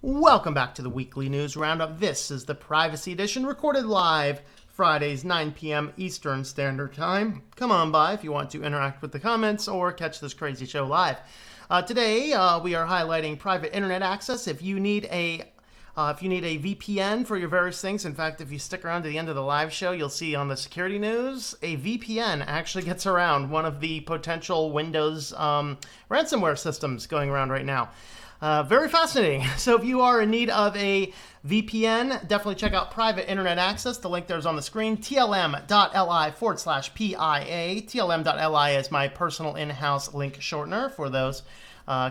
Welcome back to the weekly news roundup. This is the Privacy Edition, recorded live Fridays, 9 p.m. Eastern Standard Time. Come on by if you want to interact with the comments or catch this crazy show live. Today, we are highlighting private internet access. If you need a VPN for your various things, in fact, if you stick around to the end of the live show, you'll see on the security news, a VPN actually gets around one of the potential Windows ransomware systems going around right now. Very fascinating. So if you are in need of a VPN, definitely check out private internet access. The link there is on the screen, tlm.li/PIA. tlm.li is my personal in-house link shortener for those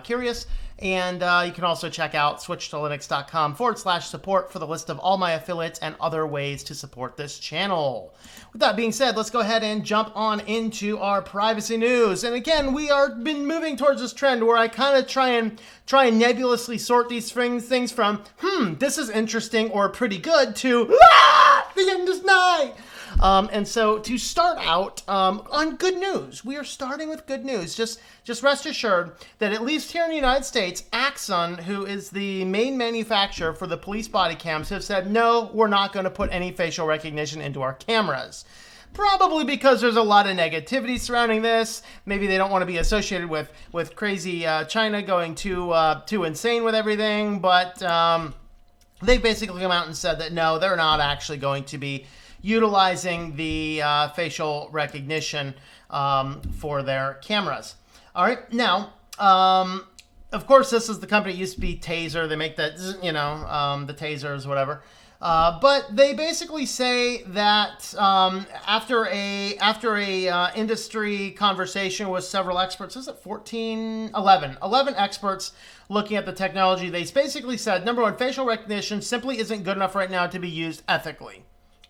curious. And you can also check out switchedtolinux.com/support for the list of all my affiliates and other ways to support this channel. With that being said, let's go ahead and jump on into our privacy news. And again, we are been moving towards this trend where I kind of try and nebulously sort these things from, this is interesting or pretty good to, the end is nigh. And so to start out on good news, we are starting with good news. Just rest assured that at least here in the United States, Axon, who is the main manufacturer for the police body cams, have said, no, we're not going to put any facial recognition into our cameras. Probably because there's a lot of negativity surrounding this. Maybe they don't want to be associated with crazy China going too insane with everything. But they basically come out and said that no, they're not actually going to be utilizing the facial recognition for their cameras. All right, now, of course, this is the company that used to be Taser. They make that, the tasers, whatever. But they basically say that after a industry conversation with several experts, is it 11 experts looking at the technology, they basically said, number one, facial recognition simply isn't good enough right now to be used ethically.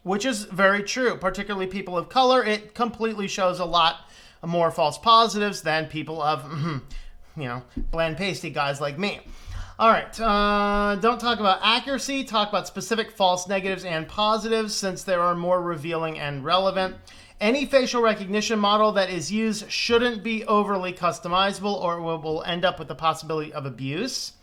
Which is very true, particularly people of color. It completely shows a lot more false positives than people of, bland pasty guys like me. All right, don't talk about accuracy, talk about specific false negatives and positives since there are more revealing and relevant. Any facial recognition model that is used shouldn't be overly customizable or will end up with the possibility of abuse.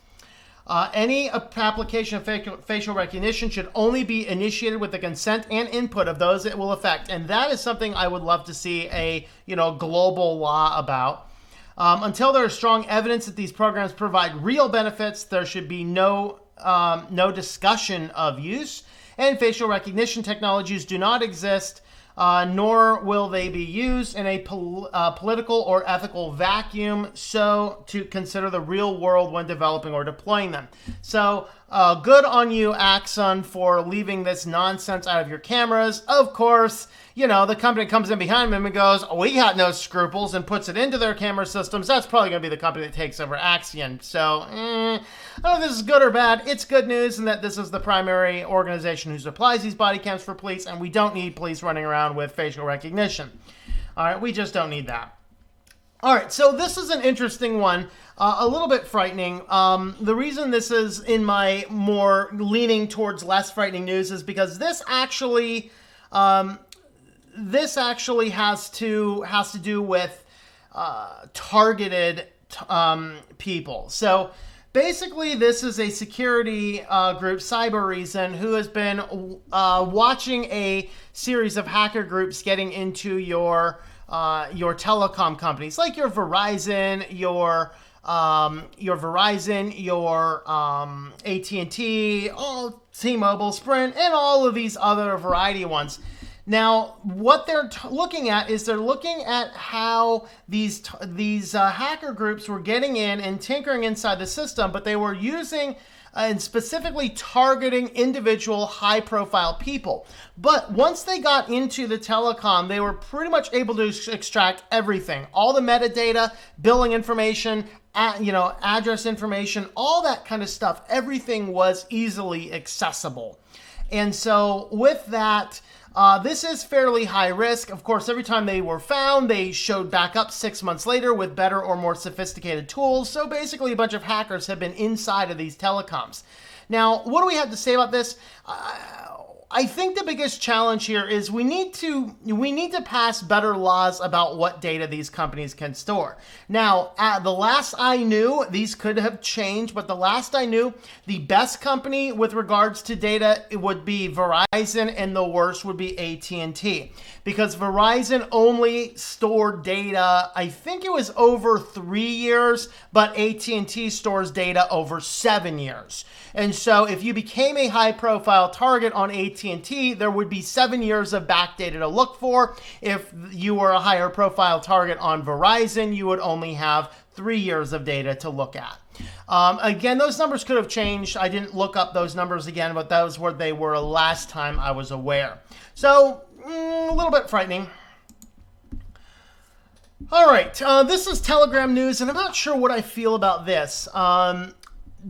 Any application of facial recognition should only be initiated with the consent and input of those it will affect. And that is something I would love to see a global law about. Until there is strong evidence that these programs provide real benefits, there should be no discussion of use. And facial recognition technologies do not exist, nor will they be used in a political or ethical vacuum, so to consider the real world when developing or deploying them. So good on you, Axon, for leaving this nonsense out of your cameras. Of course, the company comes in behind them and goes, we got no scruples, and puts it into their camera systems. That's probably going to be the company that takes over Axon. So I don't know if this is good or bad. It's good news in that this is the primary organization who supplies these body cams for police, and we don't need police running around with facial recognition. All right, we just don't need that. All right, so this is an interesting one, a little bit frightening. The reason this is in my more leaning towards less frightening news is because this actually has to do with targeted people. So basically, this is a security group, Cyber Reason, who has been watching a series of hacker groups getting into your telecom companies, like your Verizon, your AT&T, all T-Mobile, Sprint, and all of these other variety ones. Now, what they're looking at is they're looking at how these hacker groups were getting in and tinkering inside the system, but they were using and specifically targeting individual high-profile people. But once they got into the telecom, they were pretty much able to extract everything, all the metadata, billing information, address information, all that kind of stuff. Everything was easily accessible. And so with that, this is fairly high risk. Of course, every time they were found, they showed back up 6 months later with better or more sophisticated tools. So basically, a bunch of hackers have been inside of these telecoms. Now, what do we have to say about this? I think the biggest challenge here is we need to pass better laws about what data these companies can store. Now, the last I knew, these could have changed, but the last I knew, the best company with regards to data, it would be Verizon, and the worst would be AT&T, because Verizon only stored data, I think it was over 3 years, but AT&T stores data over 7 years. And so if you became a high-profile target on AT&T, there would be 7 years of back data to look for. If you were a higher profile target on Verizon, you would only have 3 years of data to look at. Again, those numbers could have changed. I didn't look up those numbers again, but those were they were last time I was aware. So, a little bit frightening. All right, this is Telegram news, and I'm not sure what I feel about this.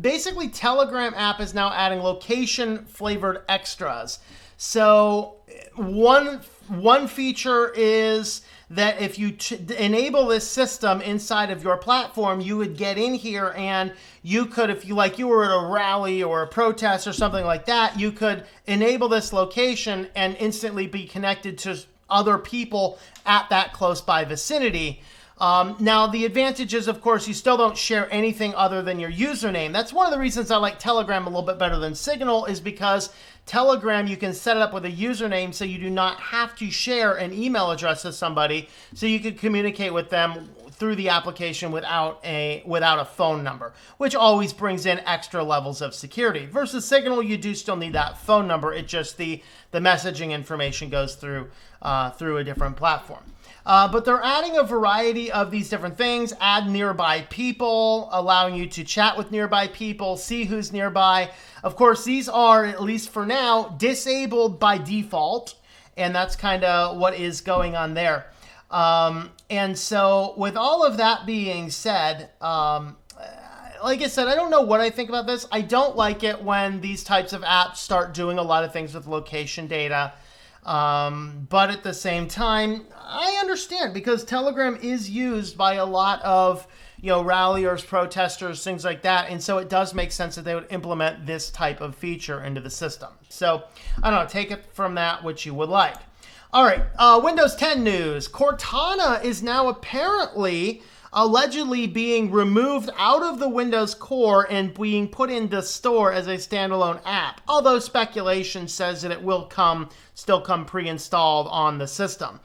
Basically, Telegram app is now adding location-flavored extras. So one feature is that if you enable this system inside of your platform, you would get in here and you could, if you were at a rally or a protest or something like that, you could enable this location and instantly be connected to other people at that close by vicinity. Now, the advantage is, of course, you still don't share anything other than your username. That's one of the reasons I like Telegram a little bit better than Signal, is because Telegram, you can set it up with a username so you do not have to share an email address to somebody, so you can communicate with them through the application without a phone number, which always brings in extra levels of security. Versus Signal, you do still need that phone number. It just the messaging information goes through a different platform. But they're adding a variety of these different things. Add nearby people, allowing you to chat with nearby people, see who's nearby. Of course, these are, at least for now, disabled by default, and that's kind of what is going on there. And so with all of that being said, like I said, I don't know what I think about this. I don't like it when these types of apps start doing a lot of things with location data. But at the same time, I understand, because Telegram is used by a lot of, ralliers, protesters, things like that. And so it does make sense that they would implement this type of feature into the system. So I don't know, take it from that what you would like. All right, Windows 10 news. Cortana is now allegedly being removed out of the Windows core and being put into store as a standalone app, although speculation says that it will still come pre-installed on the system.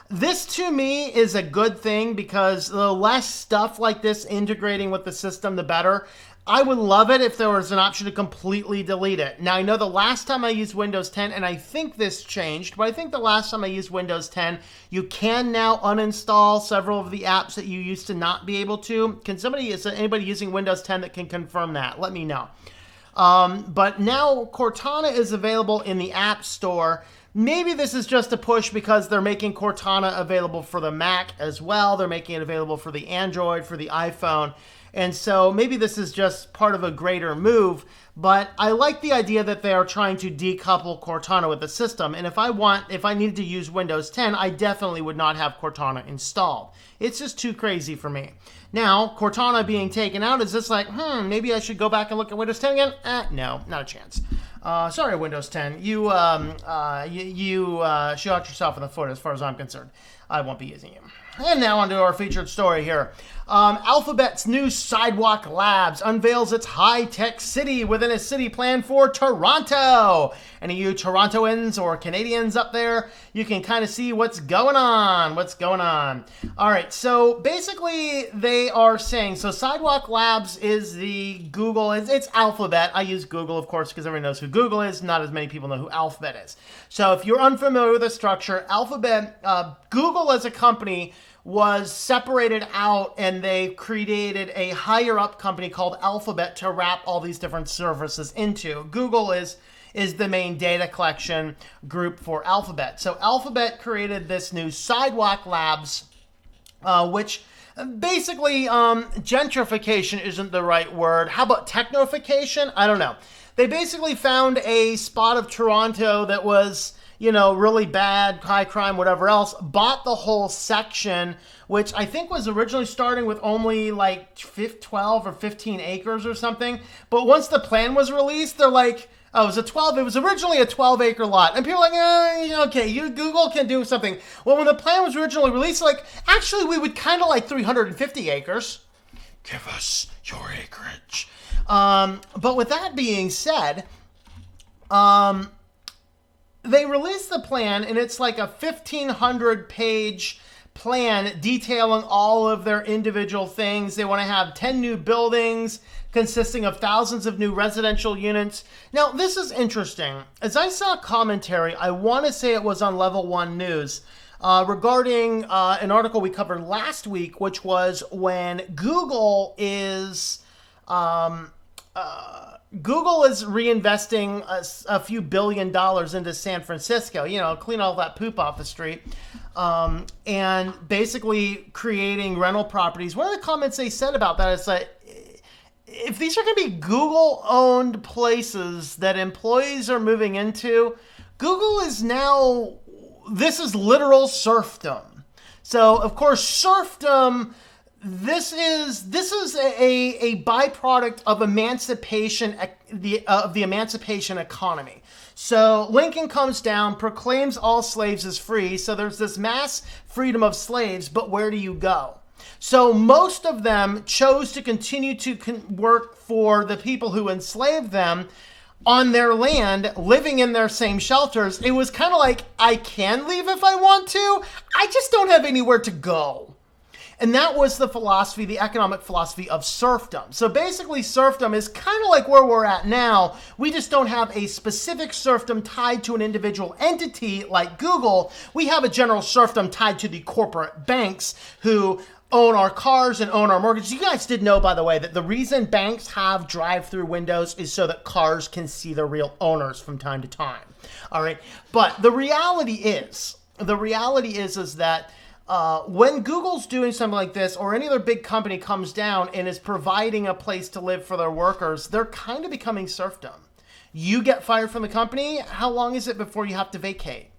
This, to me, is a good thing, because the less stuff like this integrating with the system, the better. I would love it if there was an option to completely delete it. Now, I know the last time I used Windows 10, and I think this changed, but I think the last time I used Windows 10, you can now uninstall several of the apps that you used to not be able to. Is anybody using Windows 10 that can confirm that? Let me know. But now Cortana is available in the App Store. Maybe this is just a push because they're making Cortana available for the Mac as well. They're making it available for the Android, for the iPhone. And so maybe this is just part of a greater move, but I like the idea that they are trying to decouple Cortana with the system. And if I needed to use Windows 10, I definitely would not have Cortana installed. It's just too crazy for me. Now, Cortana being taken out, is this like, maybe I should go back and look at Windows 10 again? No, not a chance. Sorry, Windows 10. You shot yourself in the foot as far as I'm concerned. I won't be using you. And now on to our featured story here. Alphabet's new Sidewalk Labs unveils its high-tech city within a city plan for Toronto. Any of you Torontoans or Canadians up there, you can kind of see what's going on. All right, so basically they are saying, so Sidewalk Labs is the Google, it's Alphabet. I use Google, of course, because everyone knows who Google is. Not as many people know who Alphabet is. So if you're unfamiliar with the structure, Alphabet, Google as a company was separated out, and they created a higher up company called Alphabet to wrap all these different services into. Google is the main data collection group for Alphabet. So Alphabet created this new Sidewalk Labs, which basically gentrification isn't the right word. How about technofication? I don't know. They basically found a spot of Toronto that was, really bad, high crime, whatever else, bought the whole section, which I think was originally starting with only like 12 or 15 acres or something. But once the plan was released, they're like, Oh, it was originally a 12-acre lot. And people are like, okay, Google can do something. Well, when the plan was originally released, like, actually, we would kind of like 350 acres. Give us your acreage. But with that being said, they released the plan, and it's like a 1,500-page plan detailing all of their individual things. They want to have 10 new buildings consisting of thousands of new residential units. Now, this is interesting. As I saw commentary, I want to say it was on Level 1 News, regarding an article we covered last week, which was when Google is reinvesting a few $1 billion into San Francisco, clean all that poop off the street, and basically creating rental properties. One of the comments they said about that is that if these are going to be Google-owned places that employees are moving into, Google is now, this is literal serfdom. So, of course, serfdom, this is a byproduct of emancipation, of the emancipation economy. So Lincoln comes down, proclaims all slaves as free. So there's this mass freedom of slaves, but where do you go? So most of them chose to continue to work for the people who enslaved them on their land, living in their same shelters. It was kind of like, I can leave if I want to. I just don't have anywhere to go. And that was the philosophy, the economic philosophy of serfdom. So basically, serfdom is kind of like where we're at now. We just don't have a specific serfdom tied to an individual entity like Google. We have a general serfdom tied to the corporate banks who own our cars and own our mortgages. You guys did know, by the way, that the reason banks have drive-through windows is so that cars can see the real owners from time to time. All right. But the reality is that when Google's doing something like this, or any other big company comes down and is providing a place to live for their workers, they're kind of becoming serfdom. You get fired from the company, how long is it before you have to vacate?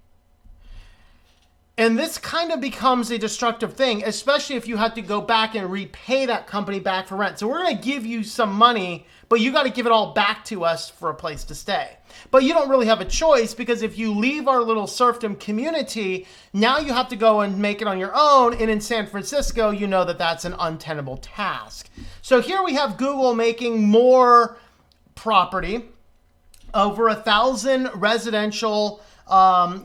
And this kind of becomes a destructive thing, especially if you have to go back and repay that company back for rent. So we're going to give you some money, but you got to give it all back to us for a place to stay. But you don't really have a choice, because if you leave our little serfdom community, now you have to go and make it on your own. And in San Francisco, you know that that's an untenable task. So here we have Google making more property, over 1,000 residential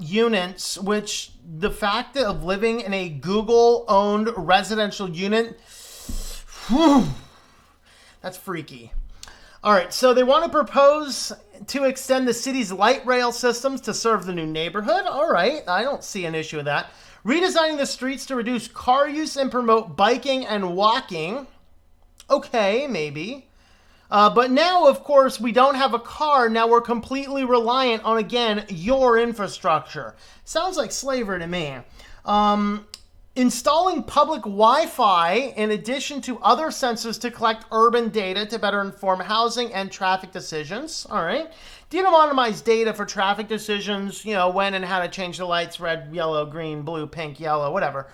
units, which the fact of living in a Google-owned residential unit, that's freaky. All right, so they want to propose to extend the city's light rail systems to serve the new neighborhood. All right, I don't see an issue with that. Redesigning the streets to reduce car use and promote biking and walking. Okay, maybe. But now, of course, we don't have a car. Now we're completely reliant on, again, your infrastructure. Sounds like slavery to me. Installing public Wi-Fi in addition to other sensors to collect urban data to better inform housing and traffic decisions. All right. De-anonymize data for traffic decisions, when and how to change the lights, red, yellow, green, blue, pink, yellow, whatever.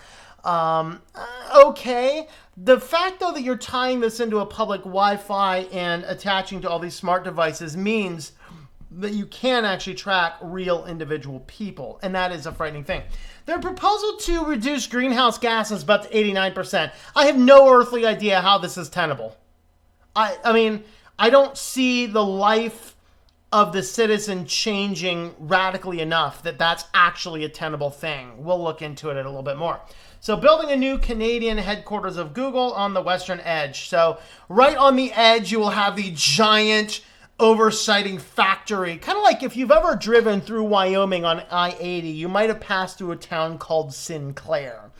Okay. The fact, though, that you're tying this into a public Wi-Fi and attaching to all these smart devices means that you can actually track real individual people, and that is a frightening thing. Their proposal to reduce greenhouse gases by up to 89%. I have no earthly idea how this is tenable. I mean, I don't see the life of the citizen changing radically enough that that's actually a tenable thing. We'll look into it a little bit more. So building a new Canadian headquarters of Google on the western edge. So right on the edge, you will have the giant oversighting factory. Kind of like if you've ever driven through Wyoming on I-80, you might have passed through a town called Sinclair.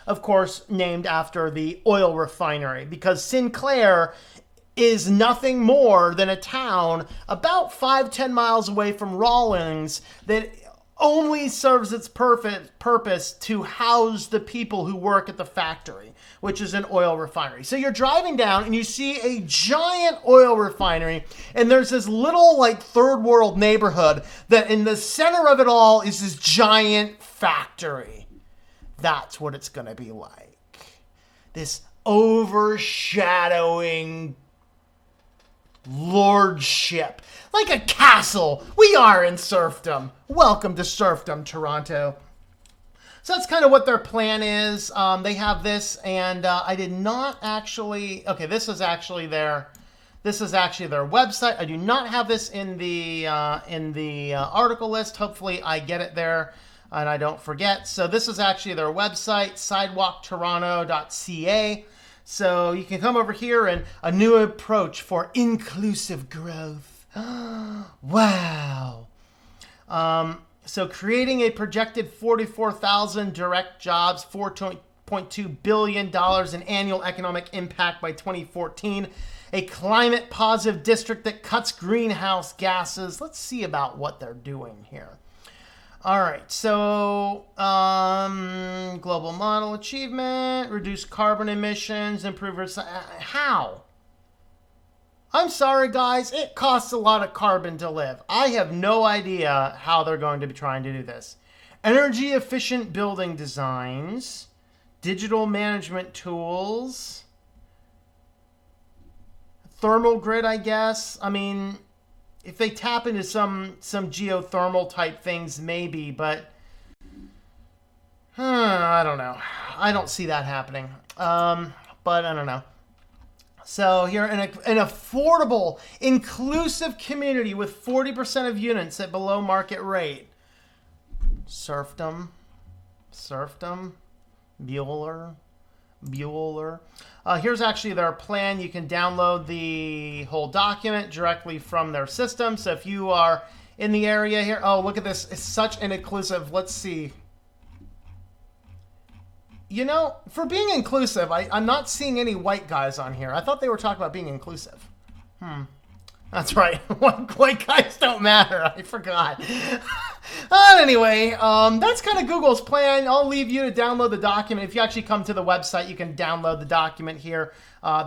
Of course, named after the oil refinery, because Sinclair is nothing more than a town about 5-10 miles away from Rawlins that only serves its purpose to house the people who work at the factory, which is an oil refinery. So you're driving down and you see a giant oil refinery, and there's this little third world neighborhood that in the center of it all is this giant factory. That's what it's going to be like. This overshadowing lordship. Like a castle, we are in serfdom. Welcome to serfdom, Toronto. So that's kind of what their plan is. They have this, and I did not actually... Okay, this is actually their website. I do not have this in the article list. Hopefully I get it there and I don't forget. So this is actually their website, sidewalktoronto.ca. So you can come over here and a new approach for inclusive growth. Wow. So creating a projected 44,000 direct jobs, $4.2 billion in annual economic impact by 2014. A climate positive district that cuts greenhouse gases. Let's see about what they're doing here. All right, so global model achievement, reduce carbon emissions, improve... How? I'm sorry, guys. It costs a lot of carbon to live. I have no idea how they're going to be trying to do this. Energy efficient building designs, digital management tools, thermal grid, I guess. I mean, if they tap into some geothermal type things, maybe, but I don't know. I don't see that happening. But I don't know. So here, an affordable, inclusive community with 40% of units at below market rate. Serfdom. Bueller. Here's actually their plan. You can download the whole document directly from their system. So if you are in the area here, oh, look at this. It's such an inclusive. Let's see. You know, for being inclusive, I'm not seeing any white guys on here. I thought they were talking about being inclusive. That's right. White guys don't matter. I forgot. Anyway, that's kind of Google's plan. I'll leave you to download the document. If you actually come to the website, you can download the document here.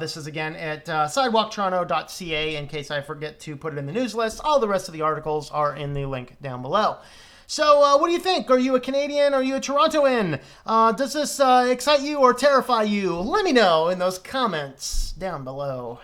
This is, again, at sidewalktoronto.ca in case I forget to put it in the news list. All the rest of the articles are in the link down below. So what do you think? Are you a Canadian? Are you a Torontoan? Does this excite you or terrify you? Let me know in those comments down below.